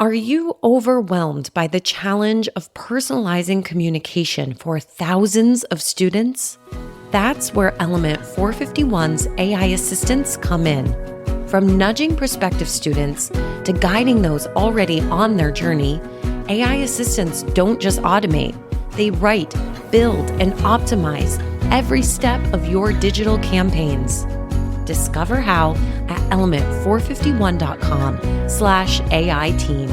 Are you overwhelmed by the challenge of personalizing communication for thousands of students? That's where Element 451's AI assistants come in. From nudging prospective students to guiding those already on their journey, AI assistants don't just automate. They write, build, and optimize every step of your digital campaigns. Discover how at element451.com/AI team.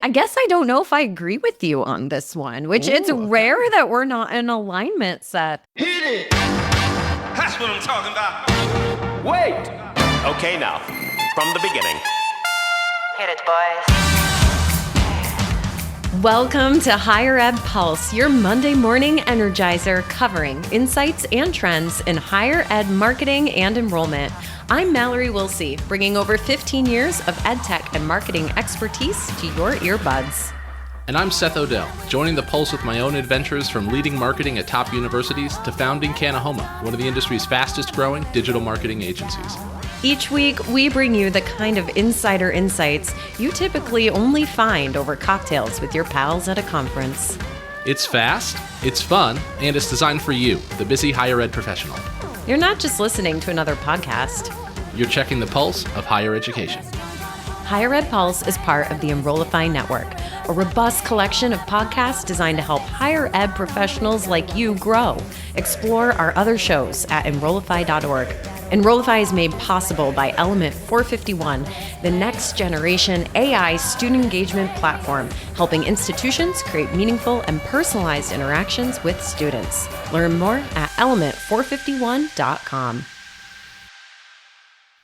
I guess I don't know if I agree with you on this one, which it's rare that we're not in alignment, Seth. Hit it! That's what I'm talking about. Wait! Okay, now, from the beginning. Hit it, boys. Welcome to Higher Ed Pulse, your Monday morning energizer covering insights and trends in higher ed marketing and enrollment. I'm Mallory Wilsey, bringing over 15 years of ed tech and marketing expertise to your earbuds. And I'm Seth Odell, joining the Pulse with my own adventures from leading marketing at top universities to founding Kanahoma, one of the industry's fastest growing digital marketing agencies. Each week, we bring you the kind of insider insights you typically only find over cocktails with your pals at a conference. It's fast, it's fun, and it's designed for you, the busy higher ed professional. You're not just listening to another podcast. You're checking the pulse of higher education. Higher Ed Pulse is part of the Enrollify Network, a robust collection of podcasts designed to help higher ed professionals like you grow. Explore our other shows at enrollify.org. Enrollify is made possible by Element 451, the next generation AI student engagement platform, helping institutions create meaningful and personalized interactions with students. Learn more at element451.com.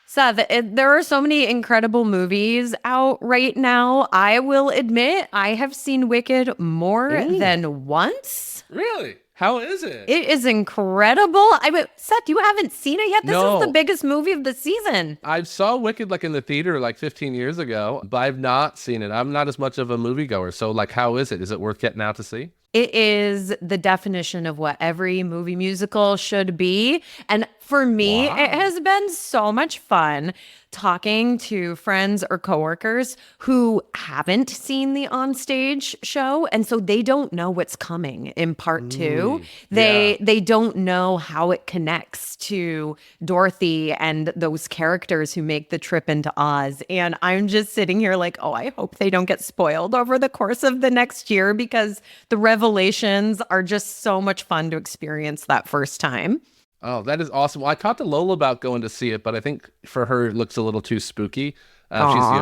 Seth, there are so many incredible movies out right now. I will admit I have seen Wicked more than once. Really? How is it? It is incredible. Seth, you haven't seen it yet? This is the biggest movie of the season. I saw Wicked in the theater 15 years ago, but I've not seen it. I'm not as much of a moviegoer. So how is it? Is it worth getting out to see? It is the definition of what every movie musical should be. And for me, It has been so much fun talking to friends or coworkers who haven't seen the onstage show. And so they don't know what's coming in part two. They don't know how it connects to Dorothy and those characters who make the trip into Oz. And I'm just sitting here I hope they don't get spoiled over the course of the next year, because the revelations are just so much fun to experience that first time. Oh, that is awesome. Well, I talked to Lola about going to see it, but I think for her it looks a little too spooky.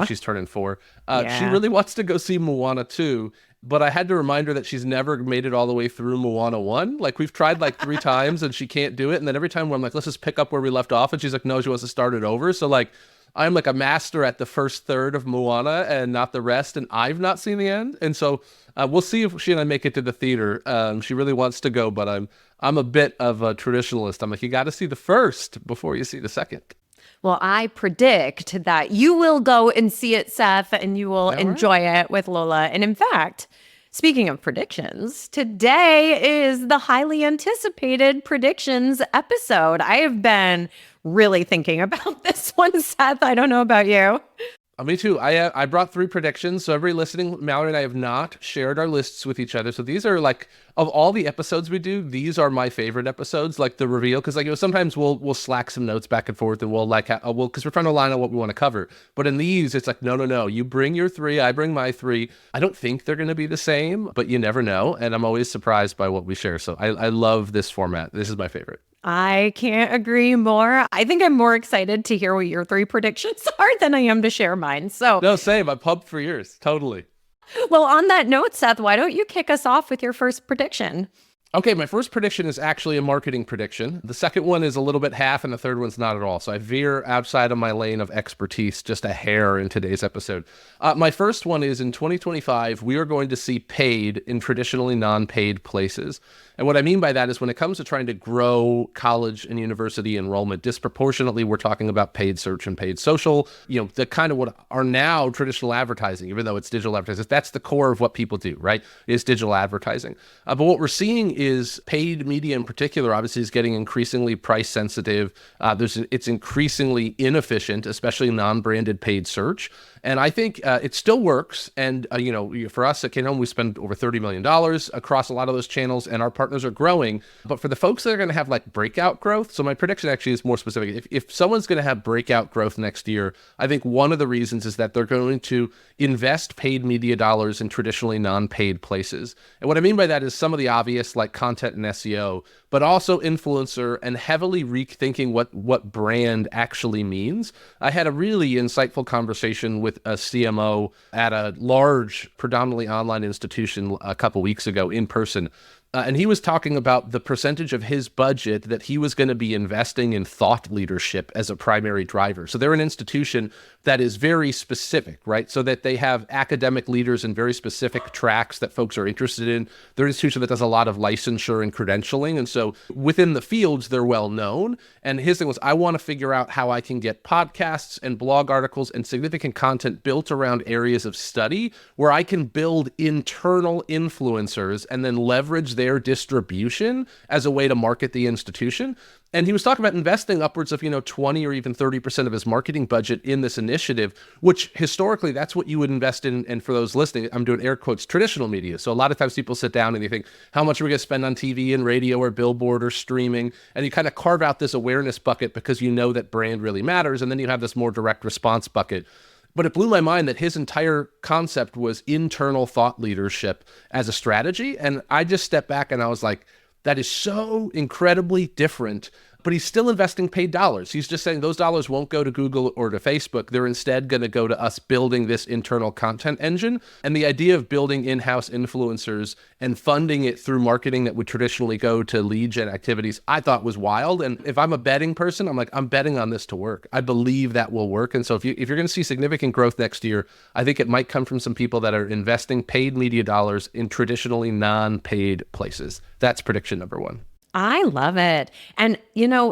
She's turning 4. She really wants to go see Moana 2, but I had to remind her that she's never made it all the way through Moana 1. We've tried 3 times and she can't do it. And then every time I'm let's just pick up where we left off. And she's no, she wants to start it over. So I'm a master at the first third of Moana and not the rest. And I've not seen the end. And so we'll see if she and I make it to the theater. She really wants to go, but I'm a bit of a traditionalist. I'm you got to see the first before you see the second. Well, I predict that you will go and see it, Seth, and you will enjoy it with Lola. And in fact, speaking of predictions, today is the highly anticipated predictions episode. I have been really thinking about this one, Seth. I don't know about you. Me too. I brought 3 predictions. So everybody listening, Mallory and I have not shared our lists with each other. So these are of all the episodes we do, these are my favorite episodes, the reveal. Because sometimes we'll slack some notes back and forth, and we'll because we're trying to line out what we want to cover. But in these, it's no. You bring your 3, I bring my 3. I don't think they're going to be the same, but you never know. And I'm always surprised by what we share. So I love this format. This is my favorite. I can't agree more. I think I'm more excited to hear what your 3 predictions are than I am to share mine. So no, same. I'm pumped for yours. Totally. Well, on that note, Seth, why don't you kick us off with your first prediction? Okay, my first prediction is actually a marketing prediction. The second one is a little bit half, and the third one's not at all. So I veer outside of my lane of expertise just a hair in today's episode. My first one is in 2025, we are going to see paid in traditionally non-paid places. And what I mean by that is when it comes to trying to grow college and university enrollment disproportionately, we're talking about paid search and paid social, the kind of what are now traditional advertising, even though it's digital advertising. That's the core of what people do, right? Is digital advertising. But what we're seeing is paid media in particular, obviously, is getting increasingly price sensitive. It's increasingly inefficient, especially non-branded paid search. And I think it still works. And, for us at Kane Home, we spend over $30 million across a lot of those channels, and our partners are growing. But for the folks that are going to have like breakout growth, so my prediction actually is more specific. If someone's going to have breakout growth next year, I think one of the reasons is that they're going to invest paid media dollars in traditionally non-paid places. And what I mean by that is some of the obvious like content and SEO, but also influencer and heavily rethinking what brand actually means. I had a really insightful conversation with a CMO at a large, predominantly online institution a couple weeks ago in person. And he was talking about the percentage of his budget that he was going to be investing in thought leadership as a primary driver. So they're an institution that is very specific, right? So that they have academic leaders in very specific tracks that folks are interested in. They're an institution that does a lot of licensure and credentialing. And so within the fields, they're well known. And his thing was, I want to figure out how I can get podcasts and blog articles and significant content built around areas of study where I can build internal influencers and then leverage their distribution as a way to market the institution. And he was talking about investing upwards of, 20 or even 30% of his marketing budget in this initiative, which historically, that's what you would invest in. And for those listening, I'm doing air quotes, traditional media. So a lot of times people sit down and they think, how much are we going to spend on TV and radio or billboard or streaming? And you kind of carve out this awareness bucket because you know that brand really matters. And then you have this more direct response bucket. But it blew my mind that his entire concept was internal thought leadership as a strategy. And I just stepped back and I was like, that is so incredibly different. But he's still investing paid dollars. He's just saying those dollars won't go to Google or to Facebook. They're instead going to go to us building this internal content engine. And the idea of building in-house influencers and funding it through marketing that would traditionally go to lead gen activities, I thought was wild. And if I'm a betting person, I'm like, I'm betting on this to work. I believe that will work. And so if you're going to see significant growth next year, I think it might come from some people that are investing paid media dollars in traditionally non-paid places. That's prediction number one. I love it. And,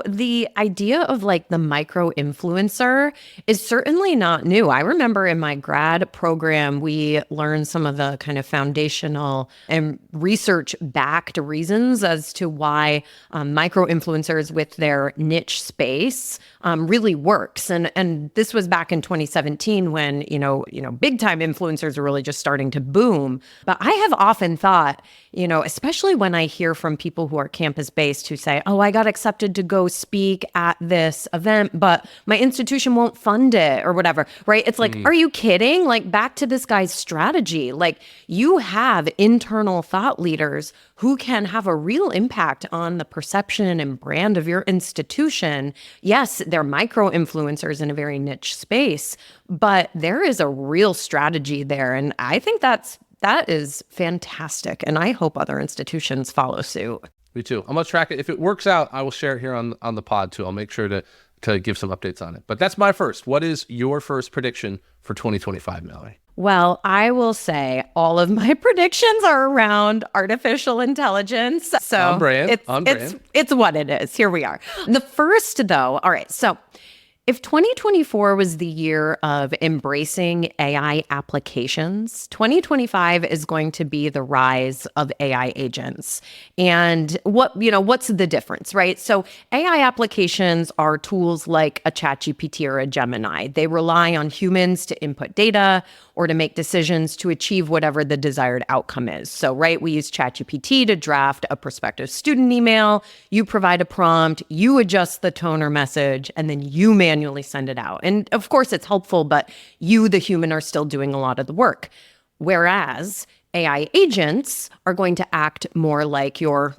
the idea of like the micro influencer is certainly not new. I remember in my grad program, we learned some of the kind of foundational and research backed reasons as to why micro influencers with their niche space really works. And this was back in 2017 when, big time influencers are really just starting to boom. But I have often thought, especially when I hear from people who are campus-based who say, oh, I got accepted to go speak at this event, but my institution won't fund it or whatever, right? It's like, are you kidding? Like, back to this guy's strategy. Like, you have internal thought leaders who can have a real impact on the perception and brand of your institution. Yes, they're micro influencers in a very niche space, but there is a real strategy there. And I think that is fantastic. And I hope other institutions follow suit. Me too. I'm going to track it. If it works out, I will share it here on the pod too. I'll make sure to give some updates on it. But that's my first. What is your first prediction for 2025, Mallory? Well, I will say all of my predictions are around artificial intelligence. So on brand. It's what it is. Here we are. The first, though, all right. So if 2024 was the year of embracing AI applications, 2025 is going to be the rise of AI agents. And what's the difference, right? So AI applications are tools like a ChatGPT or a Gemini. They rely on humans to input data or to make decisions to achieve whatever the desired outcome is. So, right, we use ChatGPT to draft a prospective student email. You provide a prompt, you adjust the tone or message, and then you manually send it out. And of course, it's helpful, but you, the human, are still doing a lot of the work. Whereas AI agents are going to act more like your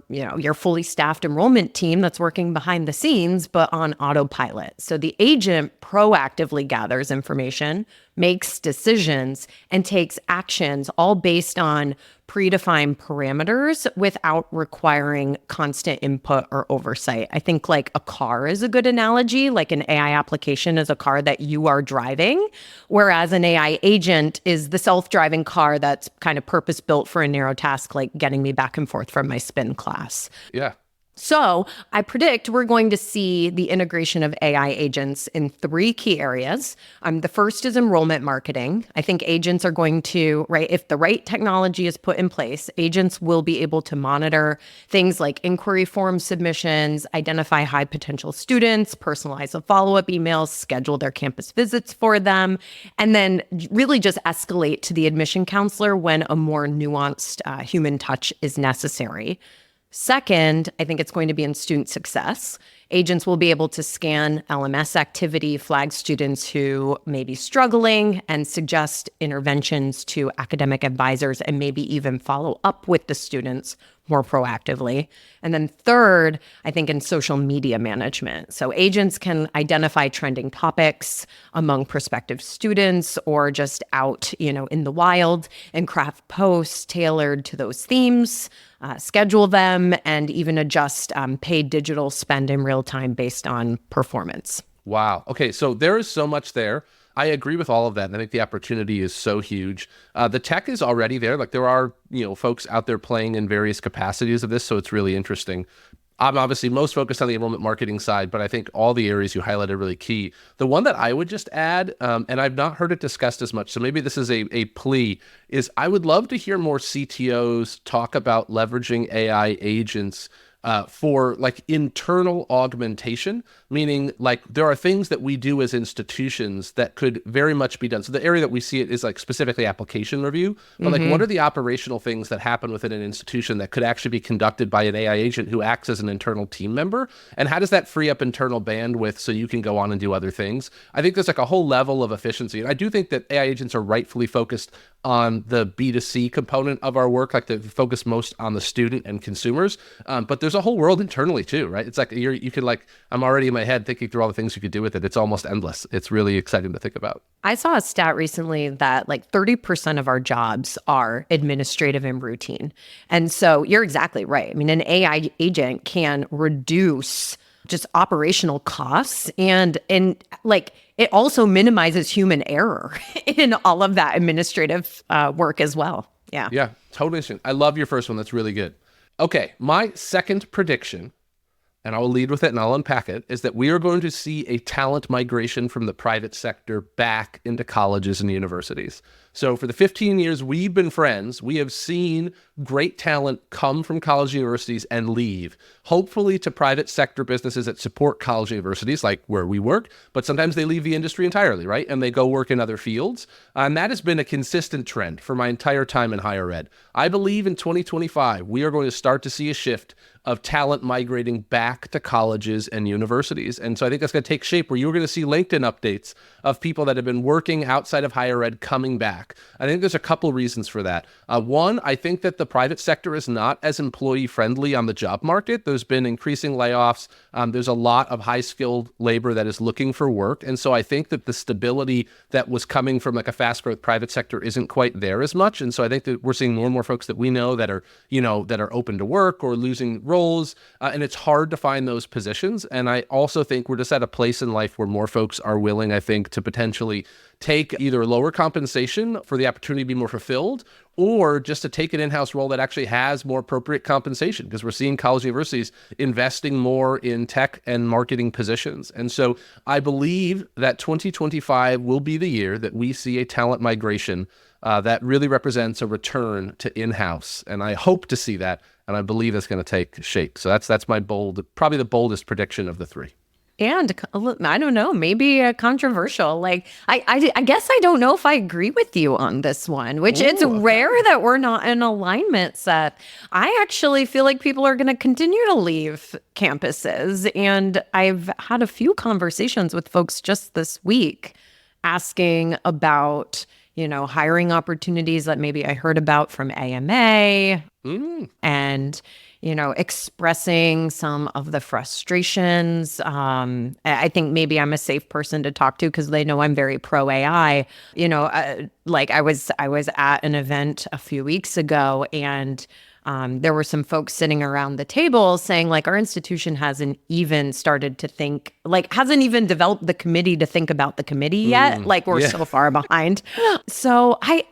fully staffed enrollment team that's working behind the scenes, but on autopilot. So the agent proactively gathers information, makes decisions, and takes actions all based on predefined parameters without requiring constant input or oversight. I think like a car is a good analogy, like an AI application is a car that you are driving, whereas an AI agent is the self-driving car that's kind of purpose-built for a narrow task, like getting me back and forth from my spin class. Yeah. So I predict we're going to see the integration of AI agents in 3 key areas. The first is enrollment marketing. I think agents are going to, right, if the right technology is put in place, agents will be able to monitor things like inquiry form submissions, identify high potential students, personalize the follow-up emails, schedule their campus visits for them, and then really just escalate to the admission counselor when a more nuanced human touch is necessary. Second, I think it's going to be in student success. Agents will be able to scan LMS activity, flag students who may be struggling, and suggest interventions to academic advisors and maybe even follow up with the students more proactively. And then third, I think in social media management. So agents can identify trending topics among prospective students or just out, in the wild and craft posts tailored to those themes, schedule them, and even adjust paid digital spend in real time based on performance. Wow. Okay, so there is so much there. I agree with all of that, and I think the opportunity is so huge. The tech is already there. Like there are, folks out there playing in various capacities of this, so it's really interesting. I'm obviously most focused on the enrollment marketing side, but I think all the areas you highlighted are really key. The one that I would just add, and I've not heard it discussed as much, so maybe this is a plea, is I would love to hear more CTOs talk about leveraging AI agents for like internal augmentation, meaning like there are things that we do as institutions that could very much be done. So the area that we see it is like specifically application review, but like what are the operational things that happen within an institution that could actually be conducted by an AI agent who acts as an internal team member? And how does that free up internal bandwidth so you can go on and do other things? I think there's like a whole level of efficiency. And I do think that AI agents are rightfully focused on the B2C component of our work, like they focus most on the student and consumers. But there's a whole world internally too, right? It's like you could like, I'm already in my head thinking through all the things you could do with it. It's almost endless. It's really exciting to think about. I saw a stat recently that like 30% of our jobs are administrative and routine. And so you're exactly right. I mean, an AI agent can reduce just operational costs and like it also minimizes human error in all of that administrative work as well. Yeah. Yeah, totally interesting. I love your first one. That's really good. Okay, my second prediction, and I'll lead with it and I'll unpack it, is that we are going to see a talent migration from the private sector back into colleges and universities. So for the 15 years we've been friends, we have seen great talent come from college universities and leave, hopefully to private sector businesses that support college universities, like where we work, but sometimes they leave the industry entirely, right? And they go work in other fields. And that has been a consistent trend for my entire time in higher ed. I believe in 2025, we are going to start to see a shift of talent migrating back to colleges and universities. And so I think that's going to take shape where you're going to see LinkedIn updates of people that have been working outside of higher ed coming back. I think there's a couple reasons for that. One, I think that the private sector is not as employee friendly on the job market. There's been increasing layoffs. There's a lot of high skilled labor that is looking for work. And so I think that the stability that was coming from like a fast growth private sector isn't quite there as much. And so I think that we're seeing more and more folks that we know that are, that are open to work or losing roles. And it's hard to find those positions. And I also think we're just at a place in life where more folks are willing, I think, to potentially take either lower compensation for the opportunity to be more fulfilled, or just to take an in-house role that actually has more appropriate compensation, because we're seeing college universities investing more in tech and marketing positions. And so I believe that 2025 will be the year that we see a talent migration that really represents a return to in-house. And I hope to see that, and I believe that's going to take shape. So that's my probably the boldest prediction of the three. And I don't know, maybe controversial. Like, I guess I don't know if I agree with you on this one, which it's rare that we're not in alignment, Seth. I actually feel like people are going to continue to leave campuses. And I've had a few conversations with folks just this week asking about, hiring opportunities that maybe I heard about from AMA and expressing some of the frustrations. I think maybe I'm a safe person to talk to because they know I'm very pro AI. Like I was at an event a few weeks ago, and there were some folks sitting around the table saying, like, our institution hasn't even started to think, like, hasn't even developed the committee to think about the committee yet. Like, we're so far behind. So I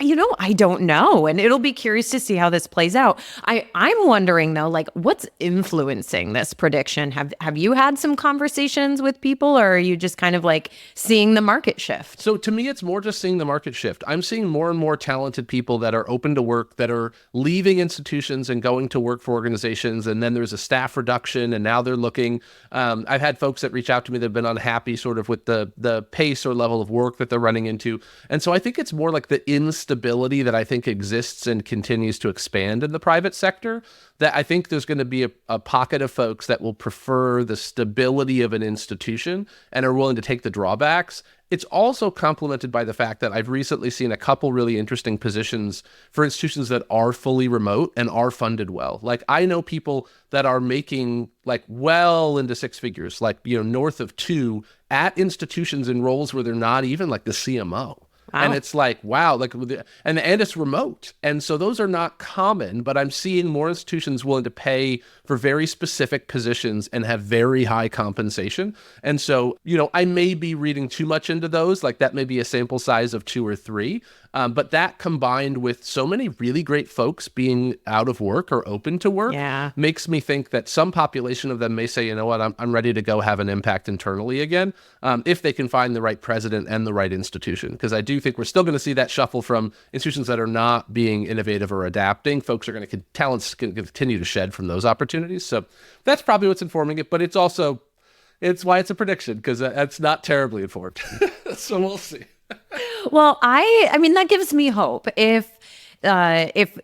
don't know. And it'll be curious to see how this plays out. I'm wondering, though, like, what's influencing this prediction? Have you had some conversations with people, or are you just kind of like seeing the market shift? So to me, it's more just seeing the market shift. I'm seeing more and more talented people that are open to work, that are leaving institutions and going to work for organizations. And then there's a staff reduction, and now they're looking. I've had folks that reach out to me that have been unhappy sort of with the pace or level of work that they're running into. And so I think it's more like the instability that I think exists and continues to expand in the private sector, that I think there's going to be a pocket of folks that will prefer the stability of an institution and are willing to take the drawbacks. It's also complemented by the fact that I've recently seen a couple really interesting positions for institutions that are fully remote and are funded well. Like, I know people that are making like well into six figures, like, north of 2 at institutions in roles where they're not even like the CMO. Wow. And it's like, wow, like, and it's remote. And so those are not common, but I'm seeing more institutions willing to pay for very specific positions and have very high compensation. And so, I may be reading too much into those, like that may be a sample size of 2 or 3. But that combined with so many really great folks being out of work or open to work makes me think that some population of them may say, you know what, I'm ready to go have an impact internally again, if they can find the right president and the right institution. Because I do think we're still going to see that shuffle from institutions that are not being innovative or adapting. Folks are going to, talents can continue to shed from those opportunities. So that's probably what's informing it. But it's also, it's why it's a prediction, because that's not terribly informed. So we'll see. Well, I mean, that gives me hope. If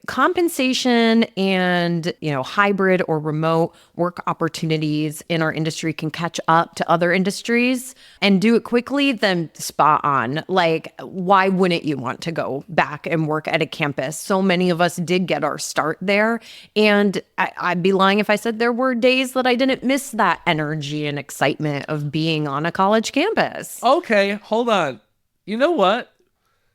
compensation and, hybrid or remote work opportunities in our industry can catch up to other industries and do it quickly, then spot on. Like, why wouldn't you want to go back and work at a campus? So many of us did get our start there. And I'd be lying if I said there were days that I didn't miss that energy and excitement of being on a college campus. Okay, hold on. You know what?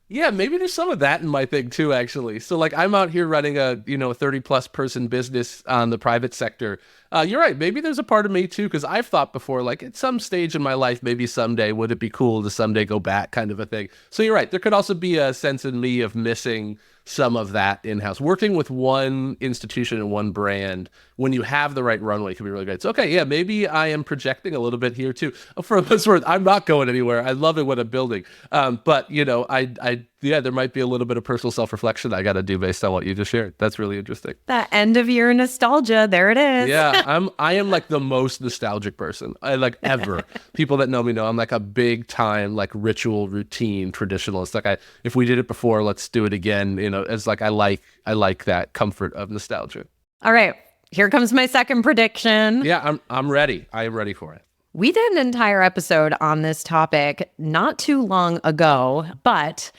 Yeah, maybe there's some of that in my thing too, actually. So like, I'm out here running a 30 plus person business on the private sector. You're right. Maybe there's a part of me too, because I've thought before, like at some stage in my life, maybe someday, would it be cool to someday go back, kind of a thing. So you're right. There could also be a sense in me of missing some of that in-house. Working with one institution and one brand, when you have the right runway, can be really great. So, okay, yeah, maybe I am projecting a little bit here too. For what it's worth, I'm not going anywhere. I love it what I'm building. But, there might be a little bit of personal self-reflection I got to do based on what you just shared. That's really interesting. That end of year nostalgia, there it is. Yeah, I am like the most nostalgic person I like ever. People that know me know I'm like a big time like ritual routine traditionalist. Like if we did it before, let's do it again. It's like I like that comfort of nostalgia. All right, here comes my second prediction. Yeah, I'm ready. I am ready for it. We did an entire episode on this topic not too long ago, but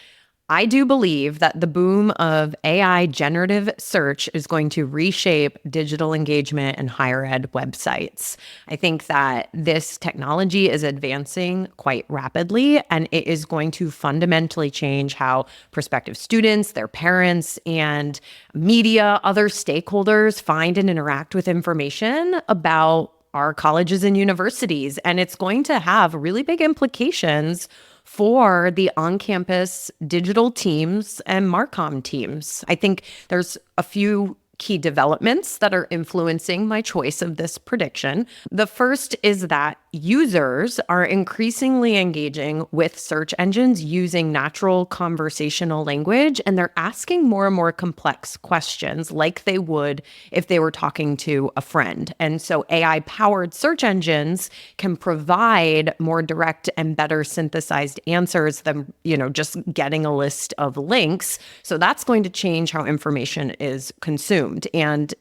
I do believe that the boom of AI generative search is going to reshape digital engagement and higher ed websites. I think that this technology is advancing quite rapidly, and it is going to fundamentally change how prospective students, their parents, and media, other stakeholders find and interact with information about our colleges and universities. And it's going to have really big implications for the on-campus digital teams and Marcom teams. I think there's a few key developments that are influencing my choice of this prediction. The first is that users are increasingly engaging with search engines using natural conversational language, and they're asking more and more complex questions like they would if they were talking to a friend. And so AI-powered search engines can provide more direct and better synthesized answers than, just getting a list of links. So that's going to change how information is consumed. And,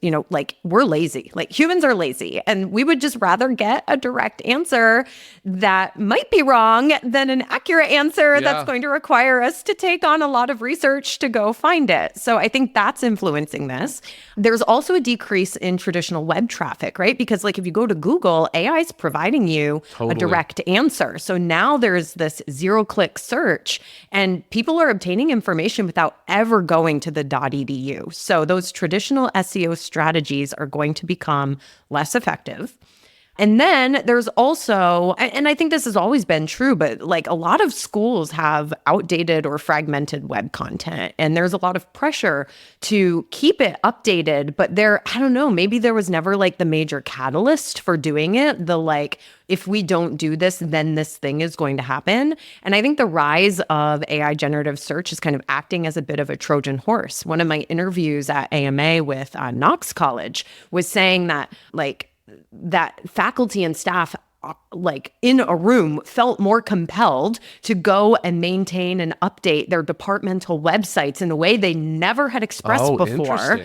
we're lazy. Like, humans are lazy, and we would just rather get a direct answer answer that might be wrong than an accurate answer that's going to require us to take on a lot of research to go find it. So I think that's influencing this. There's also a decrease in traditional web traffic, right? Because like if you go to Google, AI is providing you a direct answer. So now there's this zero-click search and people are obtaining information without ever going to the .edu. So those traditional SEO strategies are going to become less effective. And then there's also, and I think this has always been true, but like a lot of schools have outdated or fragmented web content. And there's a lot of pressure to keep it updated. But I don't know, maybe there was never like the major catalyst for doing it. The like, if we don't do this, then this thing is going to happen. And I think the rise of AI generative search is kind of acting as a bit of a Trojan horse. One of my interviews at AMA with Knox College was saying that that faculty and staff like in a room felt more compelled to go and maintain and update their departmental websites in a way they never had expressed before.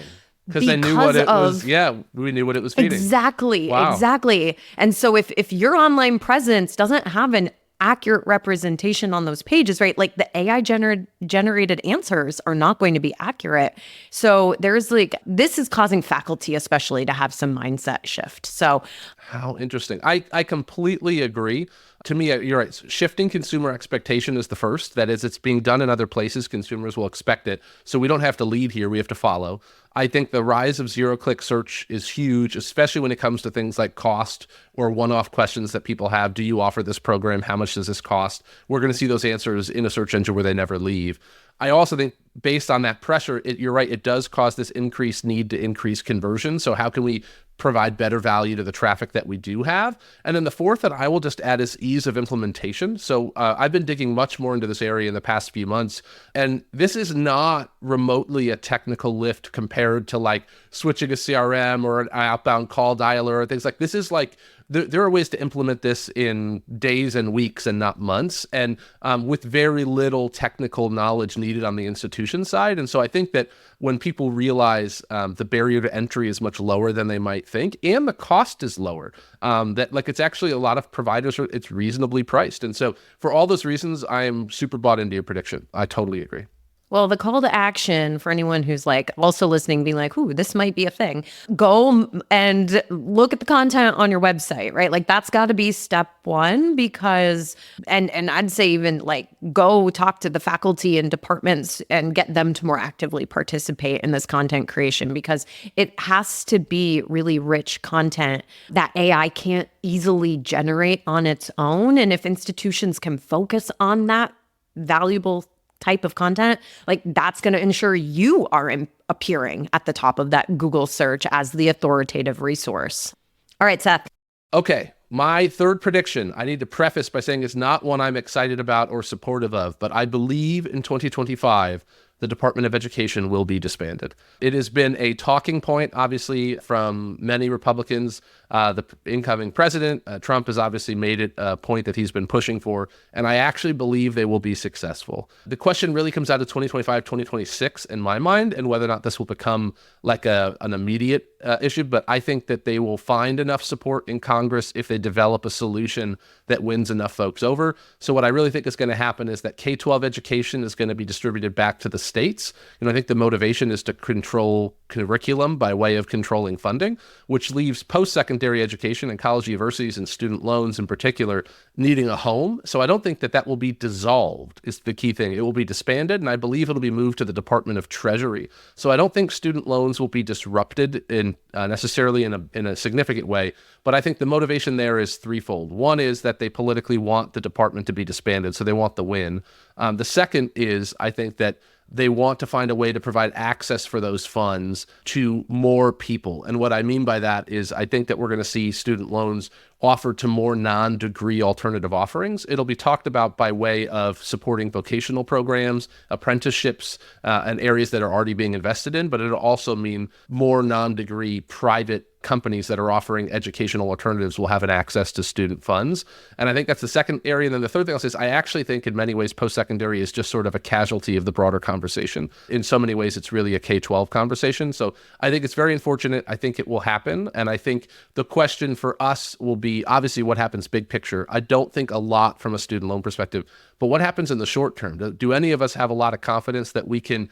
Because they knew what it was. Yeah, we knew what it was feeding. Exactly, wow. Exactly. And so if your online presence doesn't have an accurate representation on those pages, right? Like the AI generated answers are not going to be accurate. So there's this is causing faculty especially to have some mindset shift. So how interesting. I completely agree. To me, you're right. Shifting consumer expectation is the first. That is, it's being done in other places. Consumers will expect it. So we don't have to lead here. We have to follow. I think the rise of zero-click search is huge, especially when it comes to things like cost or one-off questions that people have. Do you offer this program? How much does this cost? We're going to see those answers in a search engine where they never leave. I also think based on that pressure, you're right, it does cause this increased need to increase conversion. So how can we provide better value to the traffic that we do have? And then the fourth that I will just add is ease of implementation. So I've been digging much more into this area in the past few months. And this is not remotely a technical lift compared to like switching a CRM or an outbound call dialer or things like this. Is like there are ways to implement this in days and weeks and not months, and with very little technical knowledge needed on the institution side. And so I think that when people realize the barrier to entry is much lower than they might think, and the cost is lower, that like it's actually a lot of providers, it's reasonably priced. And so for all those reasons, I am super bought into your prediction. I totally agree. Well, the call to action for anyone who's like also listening, being like, ooh, this might be a thing. Go and look at the content on your website, right? Like that's got to be step one, because, and I'd say even like go talk to the faculty and departments and get them to more actively participate in this content creation, because it has to be really rich content that AI can't easily generate on its own. And if institutions can focus on that valuable type of content, like that's going to ensure you are appearing at the top of that Google search as the authoritative resource. All right, Seth. Okay, my third prediction, I need to preface by saying it's not one I'm excited about or supportive of, but I believe in 2025, the Department of Education will be disbanded. It has been a talking point, obviously, from many Republicans. The incoming president, Trump, has obviously made it a point that he's been pushing for, and I actually believe they will be successful. The question really comes out of 2025, 2026 in my mind, and whether or not this will become like an immediate issue, but I think that they will find enough support in Congress if they develop a solution that wins enough folks over. So what I really think is going to happen is that K-12 education is going to be distributed back to the states. I think the motivation is to control curriculum by way of controlling funding, which leaves post-secondary education and college universities and student loans in particular needing a home. So I don't think that will be dissolved is the key thing. It will be disbanded, and I believe it'll be moved to the Department of Treasury. So I don't think student loans will be disrupted necessarily in a significant way, but I think the motivation there is threefold. One is that they politically want the department to be disbanded, so they want the win. The second is I think that they want to find a way to provide access for those funds to more people. And what I mean by that is I think that we're going to see student loans offered to more non-degree alternative offerings. It'll be talked about by way of supporting vocational programs, apprenticeships, and areas that are already being invested in, but it'll also mean more non-degree private companies that are offering educational alternatives will have an access to student funds. And I think that's the second area. And then the third thing I'll say is I actually think in many ways post-secondary is just sort of a casualty of the broader conversation. In so many ways, it's really a K-12 conversation. So I think it's very unfortunate. I think it will happen. And I think the question for us will be, be obviously what happens big picture. I don't think a lot from a student loan perspective, but what happens in the short term? Do any of us have a lot of confidence that we can,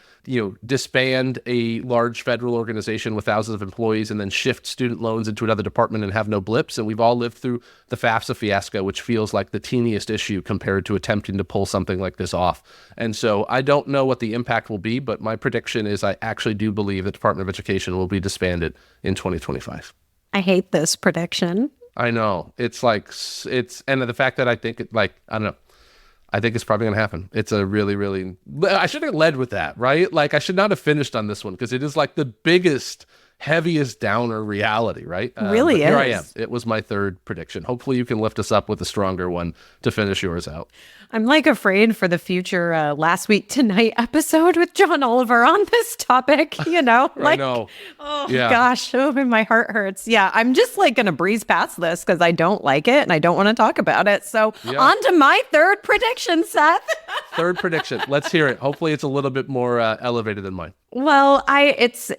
disband a large federal organization with thousands of employees and then shift student loans into another department and have no blips? And we've all lived through the FAFSA fiasco, which feels like the teeniest issue compared to attempting to pull something like this off. And so I don't know what the impact will be, but my prediction is I actually do believe the Department of Education will be disbanded in 2025. I hate this prediction. I know. And the fact that I think I don't know. I think it's probably going to happen. It's a really, really, I should have led with that, right? Like, I should not have finished on this one because it is like the biggest, heaviest downer reality, right? Really is. Here I am. It was my third prediction. Hopefully you can lift us up with a stronger one to finish yours out. I'm afraid for the future Last Week Tonight episode with John Oliver on this topic, I know. Oh gosh, my heart hurts. Yeah, I'm just going to breeze past this because I don't like it and I don't want to talk about it. So on to my third prediction, Seth. Third prediction. Let's hear it. Hopefully it's a little bit more elevated than mine. Well, it's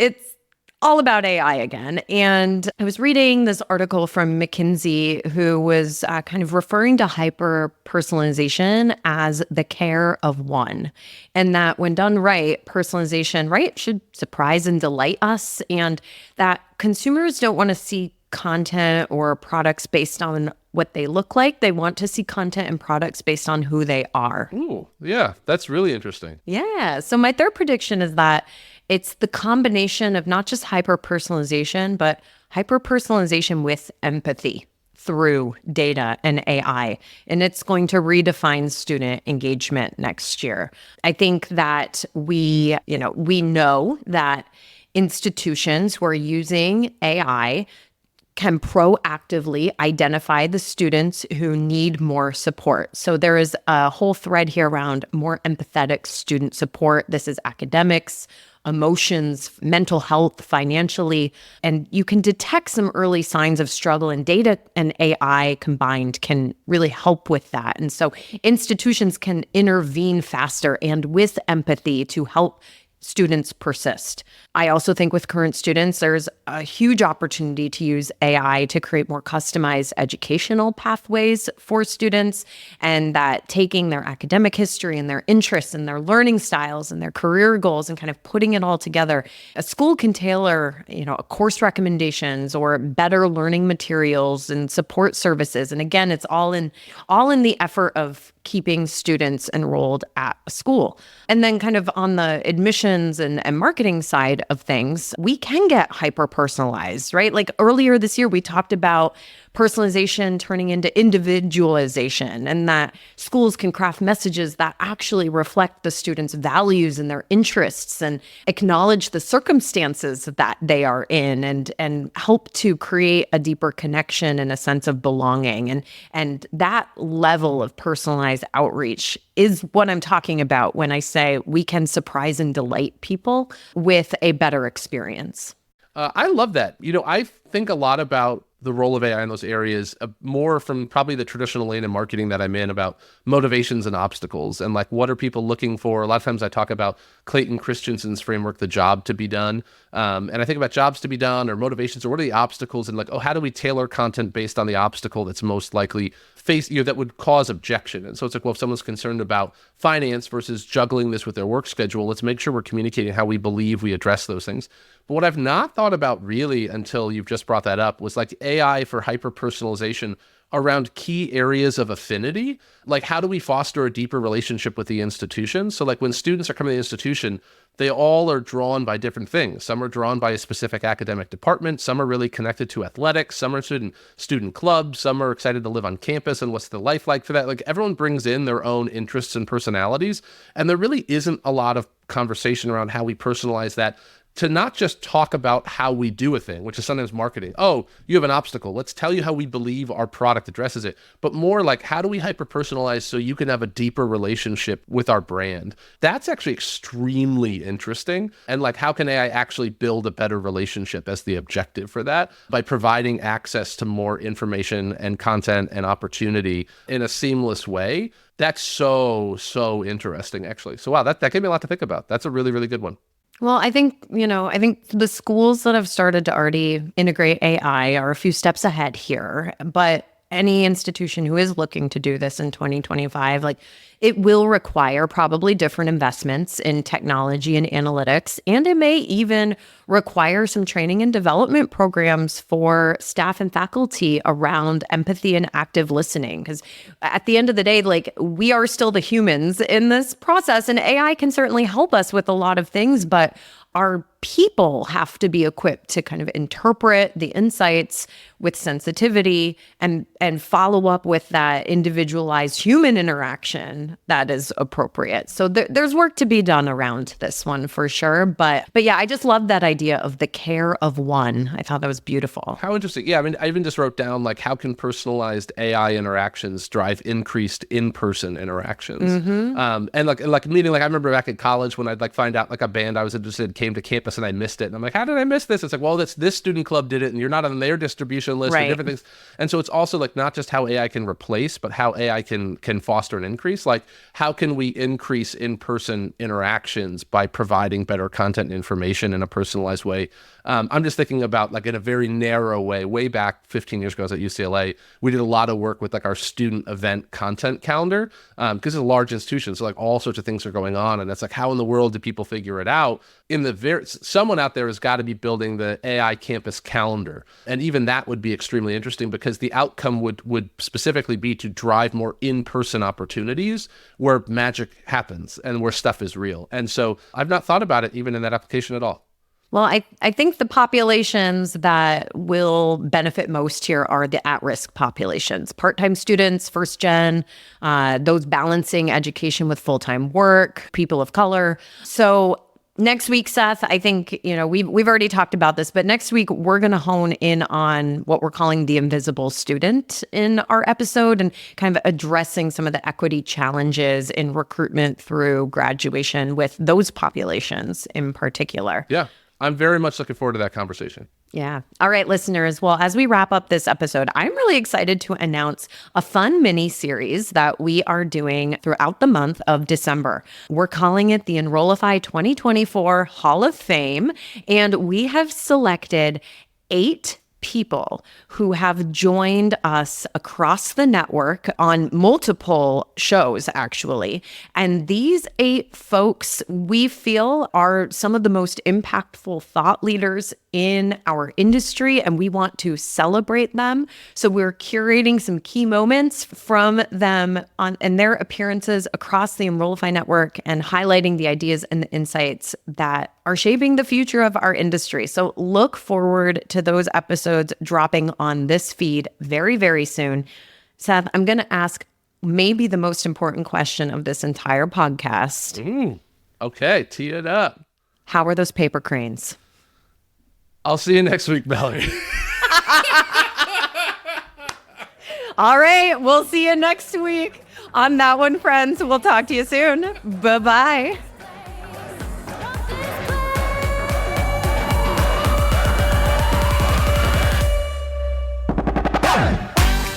all about AI again. And I was reading this article from McKinsey who was kind of referring to hyper-personalization as the care of one. And that when done right, personalization, right, should surprise and delight us. And that consumers don't want to see content or products based on what they look like. They want to see content and products based on who they are. Ooh, yeah, that's really interesting. Yeah. So my third prediction is that it's the combination of not just hyper-personalization, but hyper-personalization with empathy through data and AI. And it's going to redefine student engagement next year. I think that we know that institutions who are using AI can proactively identify the students who need more support. So there is a whole thread here around more empathetic student support. This is academics, emotions, mental health, financially, and you can detect some early signs of struggle, and data and AI combined can really help with that. And so institutions can intervene faster and with empathy to help students persist. I also think with current students, there's a huge opportunity to use AI to create more customized educational pathways for students, and that taking their academic history and their interests and their learning styles and their career goals and kind of putting it all together, a school can tailor, course recommendations or better learning materials and support services. And again, it's all in the effort of keeping students enrolled at a school. And then kind of on the admissions and marketing side of things, we can get hyper-personalized, right? Like earlier this year, we talked about personalization turning into individualization, and that schools can craft messages that actually reflect the students' values and their interests and acknowledge the circumstances that they are in, and help to create a deeper connection and a sense of belonging. And that level of personalized outreach is what I'm talking about when I say we can surprise and delight people with a better experience. I love that. I think a lot about the role of AI in those areas, more from probably the traditional lane in marketing that I'm in, about motivations and obstacles and what are people looking for. A lot of times I talk about Clayton Christensen's framework, the job to be done. And I think about jobs to be done or motivations, or what are the obstacles, and how do we tailor content based on the obstacle that's most likely that would cause objection. And so it's if someone's concerned about finance versus juggling this with their work schedule, let's make sure we're communicating how we believe we address those things. But what I've not thought about really until you've just brought that up was AI for hyper-personalization around key areas of affinity. How do we foster a deeper relationship with the institution? So when students are coming to the institution, they all are drawn by different things. Some are drawn by a specific academic department. Some are really connected to athletics. Some are student clubs. Some are excited to live on campus and what's the life like for that. Everyone brings in their own interests and personalities. And there really isn't a lot of conversation around how we personalize that, to not just talk about how we do a thing, which is sometimes marketing. Oh, you have an obstacle. Let's tell you how we believe our product addresses it. But more how do we hyper-personalize so you can have a deeper relationship with our brand? That's actually extremely interesting. And how can AI actually build a better relationship as the objective for that, by providing access to more information and content and opportunity in a seamless way? That's so interesting, actually. So wow, that gave me a lot to think about. That's a really, really good one. Well, I think the schools that have started to already integrate AI are a few steps ahead here, but any institution who is looking to do this in 2025, like it will require probably different investments in technology and analytics, and it may even require some training and development programs for staff and faculty around empathy and active listening. Because at the end of the day, like we are still the humans in this process, and AI can certainly help us with a lot of things, but our people have to be equipped to kind of interpret the insights with sensitivity and follow up with that individualized human interaction that is appropriate. So there's work to be done around this one for sure. But yeah, I just love that idea of the care of one. I thought that was beautiful. How interesting. Yeah, I mean, I even just wrote down like how can personalized AI interactions drive increased in-person interactions? And like meeting, like I remember back in college when I'd like find out like a band I was interested in came to campus and I missed it. And I'm like, how did I miss this? It's like, well, this student club did it and you're not on their distribution list or different things. And so it's also like not just how AI can replace, but how AI can foster an increase. Like how can we increase in-person interactions by providing better content and information in a personalized way? I'm just thinking about like in a very narrow way, way back 15 years ago, I was at UCLA, we did a lot of work with like our student event content calendar because it's a large institution. So like all sorts of things are going on. And it's like, how in the world do people figure it out? Someone out there has got to be building the AI campus calendar. And even that would be extremely interesting because the outcome would specifically be to drive more in-person opportunities where magic happens and where stuff is real. And so I've not thought about it even in that application at all. Well, I think the populations that will benefit most here are the at-risk populations, part-time students, first gen, those balancing education with full-time work, people of color. So next week, Seth, I think, we've already talked about this, but next week we're going to hone in on what we're calling the invisible student in our episode and kind of addressing some of the equity challenges in recruitment through graduation with those populations in particular. Yeah. I'm very much looking forward to that conversation. Yeah. All right, listeners. Well, as we wrap up this episode, I'm really excited to announce a fun mini series that we are doing throughout the month of December. We're calling it the Enrollify 2024 Hall of Fame, and we have selected 8 people who have joined us across the network on multiple shows, actually. And these 8 folks we feel are some of the most impactful thought leaders in our industry, and we want to celebrate them. So we're curating some key moments from them and their appearances across the Enrollify network and highlighting the ideas and the insights that are shaping the future of our industry. So look forward to those episodes dropping on this feed very, very soon. Seth, I'm going to ask maybe the most important question of this entire podcast. Okay, tee it up. How are those paper cranes? I'll see you next week, Mallory. All right, we'll see you next week on that one, friends. We'll talk to you soon. Bye-bye.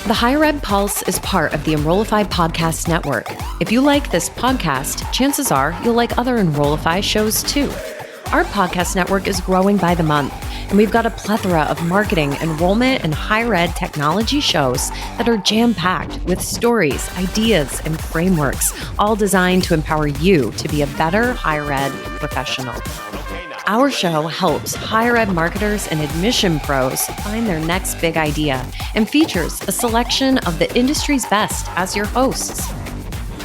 The Higher Ed Pulse is part of the Enrollify Podcast Network. If you like this podcast, chances are you'll like other Enrollify shows too. Our podcast network is growing by the month, and we've got a plethora of marketing, enrollment, and higher ed technology shows that are jam-packed with stories, ideas, and frameworks, all designed to empower you to be a better higher ed professional. Our show helps higher ed marketers and admission pros find their next big idea and features a selection of the industry's best as your hosts.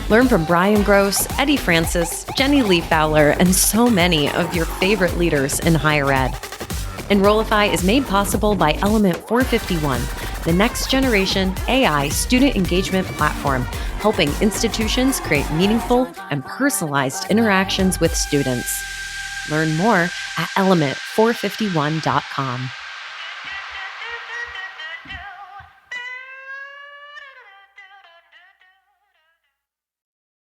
Learn from Brian Gross, Eddie Francis, Jenny Lee Fowler, and so many of your favorite leaders in higher ed. Enrollify is made possible by Element 451, the next generation AI student engagement platform, helping institutions create meaningful and personalized interactions with students. Learn more at element451.com.